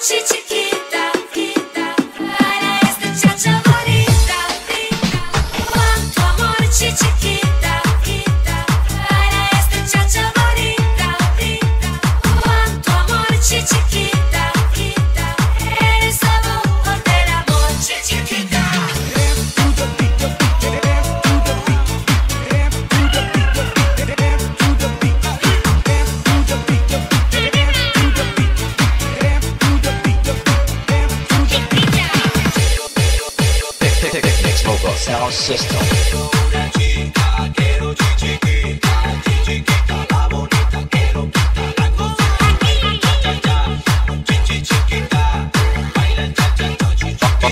chiquita, Ana es de chacha bonita, cuánto amor, chiquita, Ana es de chacha bonita, cuánto amor, chiquita, eres sabor del amor, chiquita. Mix Mobile Sound System.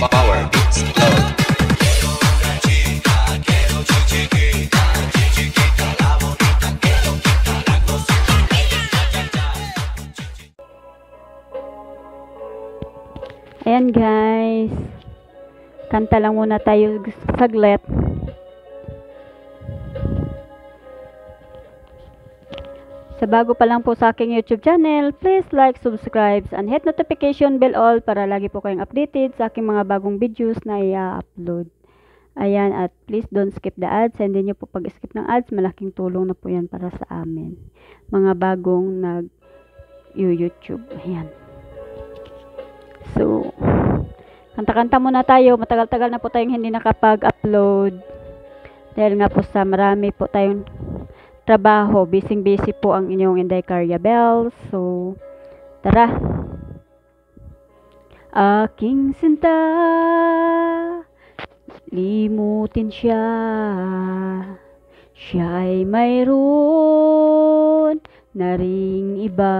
Power Beats Load. Ayan guys, kanta lang muna tayo saglit. Sa bago pa lang po sa aking YouTube channel, please like, subscribe, and hit notification bell all para lagi po kayong updated sa aking mga bagong videos na i-upload. Ayan, at please don't skip the ads. Hindi nyo po pag-skip ng ads, malaking tulong na po yan para sa amin. Mga bagong nag-YouTube. Ayan. So, kanta-kanta muna tayo. Matagal-tagal na po tayong hindi nakapag-upload. Dahil nga po sa marami po tayong trabaho. Busy po ang inyong Inday Carya Bells. So, tara. Aking sinta, limutin siya. Siya ay mayroon na ring iba.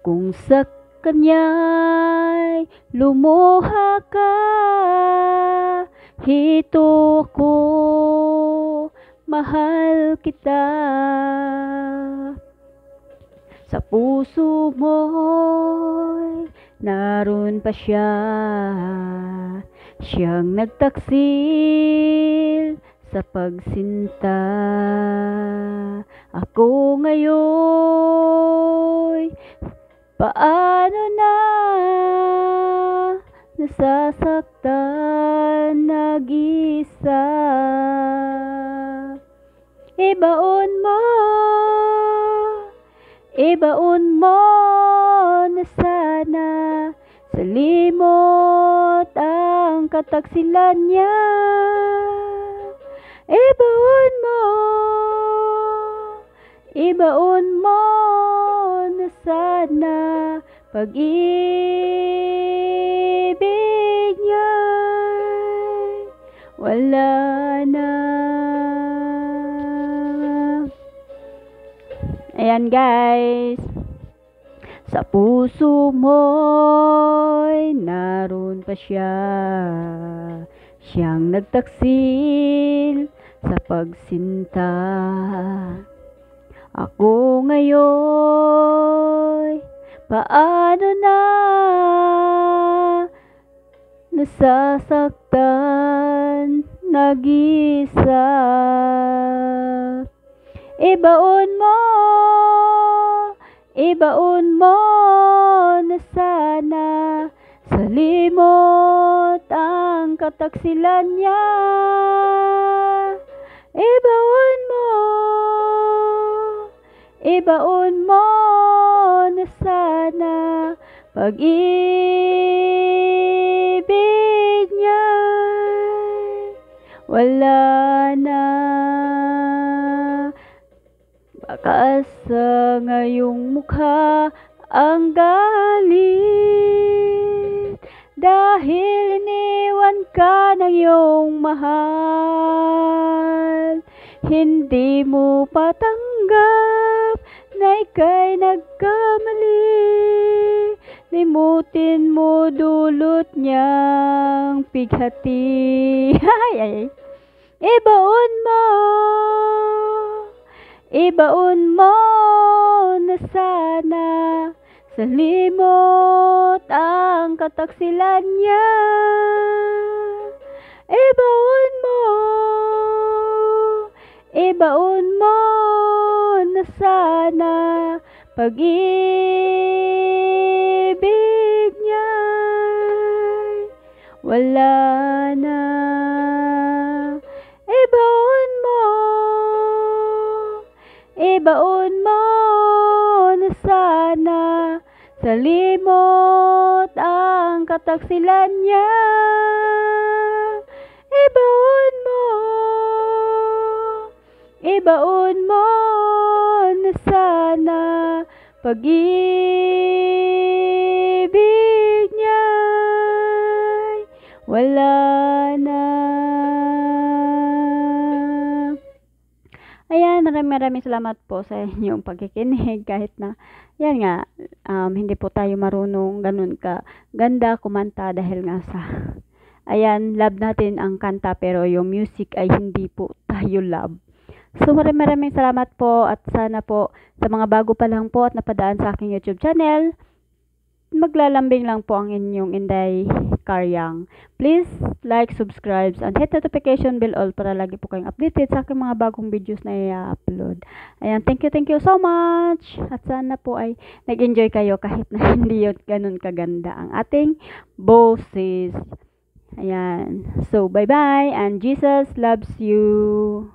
Kung sa kanya'y lumuha ka, hito ko, mahal kita. Sa puso mo'y naroon pa siya, siyang nagtaksil sa pagsinta. Ako ngayon, paano na nasasaktan nag-isa? Ibaon mo na sana sa limot ang kataksilan niya. Ibaon mo na sana pag-ibig niya'y wala na. Ayan guys, sa puso mo'y naroon pa siya, siyang nagtaksil sa pagsinta. Ako ngayon, paano na nasasaktan nag-isa? Ibaon mo na sana sa limot ang kataksilan niya. Ibaon mo na sana pag-ibig niya wala na. Baka sa ngayong mukha ang galit dahil iniwan ka ng iyong mahal. Hindi mo patanggap na ika'y nagkamali. Limutin mo dulot niyang pighati. Ibaon mo na sana sa limot ang kataksilan niya. Ibaon mo na sana pag-ibig wala na. Ibaon mo na sana sa limot ang kataksilan niya. Ibaon mo na sana pag-ibig niya wala na. Ayan, maraming salamat po sa inyong pagkikinig kahit na, yan nga, hindi po tayo marunong ganun ka ganda kumanta dahil nga sa, ayan, love natin ang kanta pero yung music ay hindi po tayo love. So maraming salamat po at sana po sa mga bago pa lang po at napadaan sa aking YouTube channel, maglalambing lang po ang inyong Inday Karyang. Please like, subscribe, and hit notification bell all para lagi po kayong updated sa aking mga bagong videos na i-upload. Ayan, thank you so much. At sana po ay nag-enjoy kayo kahit na hindi yun ganun kaganda ang ating boses. Ayan. So, bye-bye and Jesus loves you.